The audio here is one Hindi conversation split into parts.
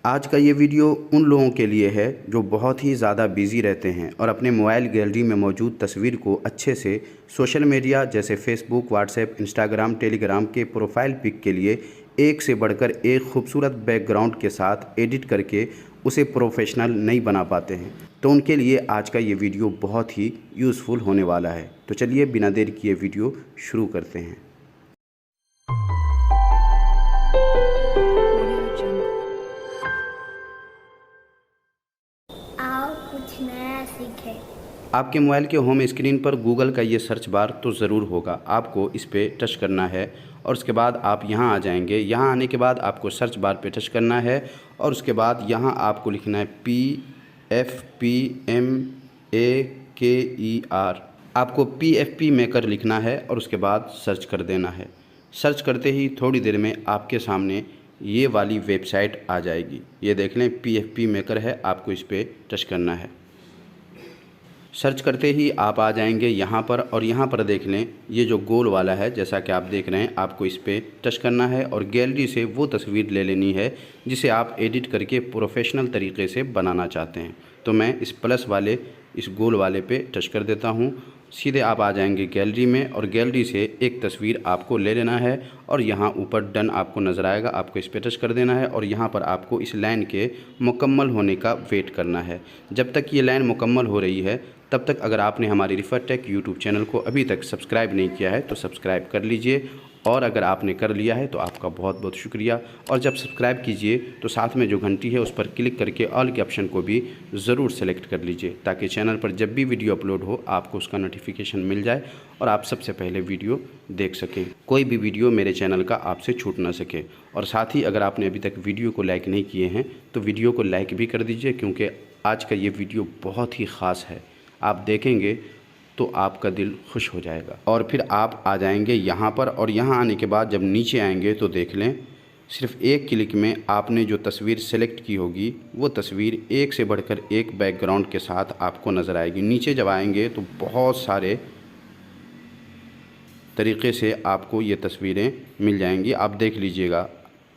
आज का ये वीडियो उन लोगों के लिए है जो बहुत ही ज़्यादा बिज़ी रहते हैं और अपने मोबाइल गैलरी में मौजूद तस्वीर को अच्छे से सोशल मीडिया जैसे फेसबुक, व्हाट्सएप, इंस्टाग्राम, टेलीग्राम के प्रोफाइल पिक के लिए एक से बढ़कर एक खूबसूरत बैकग्राउंड के साथ एडिट करके उसे प्रोफेशनल नहीं बना पाते हैं। तो उनके लिए आज का ये वीडियो बहुत ही यूज़फुल होने वाला है। तो चलिए बिना देर किए वीडियो शुरू करते हैं। आओ कुछ नया सीखें। आपके मोबाइल के होम स्क्रीन पर गूगल का ये सर्च बार तो ज़रूर होगा। आपको इस पर टच करना है और उसके बाद आप यहाँ आ जाएंगे। यहाँ आने के बाद आपको सर्च बार पे टच करना है और उसके बाद यहाँ आपको लिखना है PFPMAKER। आपको PFP मेकर लिखना है और उसके बाद सर्च कर देना है। सर्च करते ही थोड़ी देर में आपके सामने ये वाली वेबसाइट आ जाएगी। ये देख लें PFP मेकर है, आपको इस पर टच करना है। सर्च करते ही आप आ जाएंगे यहाँ पर और यहाँ पर देख लें ये जो गोल वाला है, जैसा कि आप देख रहे हैं, आपको इस पर टच करना है और गैलरी से वो तस्वीर ले लेनी है जिसे आप एडिट करके प्रोफेशनल तरीके से बनाना चाहते हैं। तो मैं इस प्लस वाले इस गोल वाले पे टच कर देता हूँ। सीधे आप आ जाएंगे गैलरी में और गैलरी से एक तस्वीर आपको ले लेना है और यहाँ ऊपर डन आपको नज़र आएगा, आपको इस पर टच कर देना है और यहाँ पर आपको इस लाइन के मुकम्मल होने का वेट करना है। जब तक ये लाइन मुकम्मल हो रही है तब तक अगर आपने हमारी रिफर टेक यूट्यूब चैनल को अभी तक सब्सक्राइब नहीं किया है तो सब्सक्राइब कर लीजिए और अगर आपने कर लिया है तो आपका बहुत बहुत शुक्रिया। और जब सब्सक्राइब कीजिए तो साथ में जो घंटी है उस पर क्लिक करके ऑल के ऑप्शन को भी ज़रूर सेलेक्ट कर लीजिए ताकि चैनल पर जब भी वीडियो अपलोड हो आपको उसका नोटिफिकेशन मिल जाए और आप सबसे पहले वीडियो देख सकें। कोई भी वीडियो मेरे चैनल का आपसे छूट ना सके। और साथ ही अगर आपने अभी तक वीडियो को लाइक नहीं किए हैं तो वीडियो को लाइक भी कर दीजिए क्योंकि आज का ये वीडियो बहुत ही ख़ास है। आप देखेंगे तो आपका दिल खुश हो जाएगा। और फिर आप आ जाएंगे यहाँ पर और यहाँ आने के बाद जब नीचे आएंगे तो देख लें सिर्फ एक क्लिक में आपने जो तस्वीर सेलेक्ट की होगी वो तस्वीर एक से बढ़कर एक बैकग्राउंड के साथ आपको नज़र आएगी। नीचे जब आएंगे तो बहुत सारे तरीक़े से आपको ये तस्वीरें मिल जाएंगी। आप देख लीजिएगा,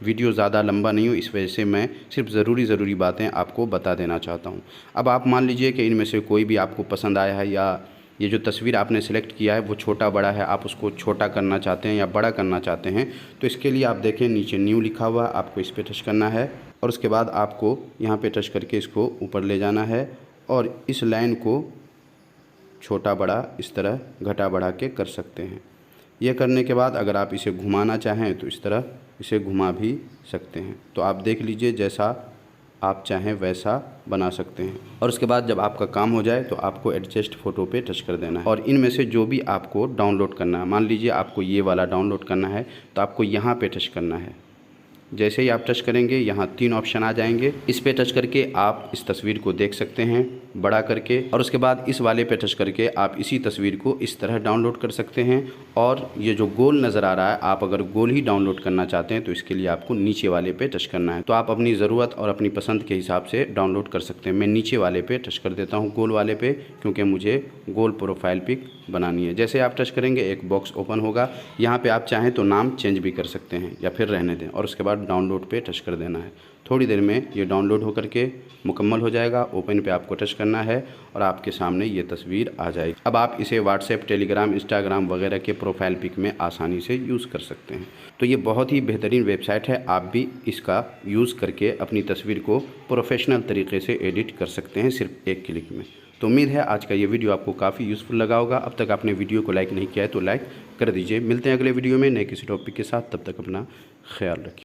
वीडियो ज़्यादा लंबा नहीं हो इस वजह से मैं सिर्फ ज़रूरी बातें आपको बता देना चाहता हूँ। अब आप मान लीजिए कि इनमें से कोई भी आपको पसंद आया है या ये जो तस्वीर आपने सेलेक्ट किया है वो छोटा बड़ा है, आप उसको छोटा करना चाहते हैं या बड़ा करना चाहते हैं तो इसके लिए आप देखें नीचे न्यू लिखा हुआ, आपको इस पर टच करना है और उसके बाद आपको यहाँ पे टच करके इसको ऊपर ले जाना है और इस लाइन को छोटा बड़ा इस तरह घटा बढ़ा के कर सकते हैं। यह करने के बाद अगर आप इसे घुमाना चाहें तो इस तरह इसे घुमा भी सकते हैं। तो आप देख लीजिए जैसा आप चाहें वैसा बना सकते हैं। और उसके बाद जब आपका काम हो जाए तो आपको एडजस्ट फ़ोटो पे टच कर देना है और इनमें से जो भी आपको डाउनलोड करना है, मान लीजिए आपको ये वाला डाउनलोड करना है तो आपको यहाँ पे टच करना है। जैसे ही आप टच करेंगे यहाँ 3 ऑप्शन आ जाएंगे, इस पे टच करके आप इस तस्वीर को देख सकते हैं बड़ा करके और उसके बाद इस वाले पे टच करके आप इसी तस्वीर को इस तरह डाउनलोड कर सकते हैं। और ये जो गोल नज़र आ रहा है, आप अगर गोल ही डाउनलोड करना चाहते हैं तो इसके लिए आपको नीचे वाले पे टच करना है। तो आप अपनी ज़रूरत और अपनी पसंद के हिसाब से डाउनलोड कर सकते हैं। मैं नीचे वाले पे टच कर देता हूँ, गोल वाले पे, क्योंकि मुझे गोल प्रोफाइल पिक बनानी है। जैसे आप टच करेंगे एक बॉक्स ओपन होगा, यहाँ पे आप चाहें तो नाम चेंज भी कर सकते हैं या फिर रहने दें और उसके बाद डाउनलोड पे टच कर देना है। थोड़ी देर में ये डाउनलोड होकर के मुकम्मल हो जाएगा। ओपन पे आपको टच करना है और आपके सामने ये तस्वीर आ जाएगी। अब आप इसे व्हाट्सएप, टेलीग्राम, इंस्टाग्राम वगैरह के प्रोफाइल पिक में आसानी से यूज़ कर सकते हैं। तो ये बहुत ही बेहतरीन वेबसाइट है, आप भी इसका यूज़ करके अपनी तस्वीर को प्रोफेशनल तरीके से एडिट कर सकते हैं सिर्फ एक क्लिक में। तो उम्मीद है आज का ये वीडियो आपको काफ़ी यूज़फुल लगा होगा। अब तक आपने वीडियो को लाइक नहीं किया है तो लाइक कर दीजिए। मिलते हैं अगले वीडियो में नए किसी टॉपिक के साथ, तब तक अपना ख्याल रखिए।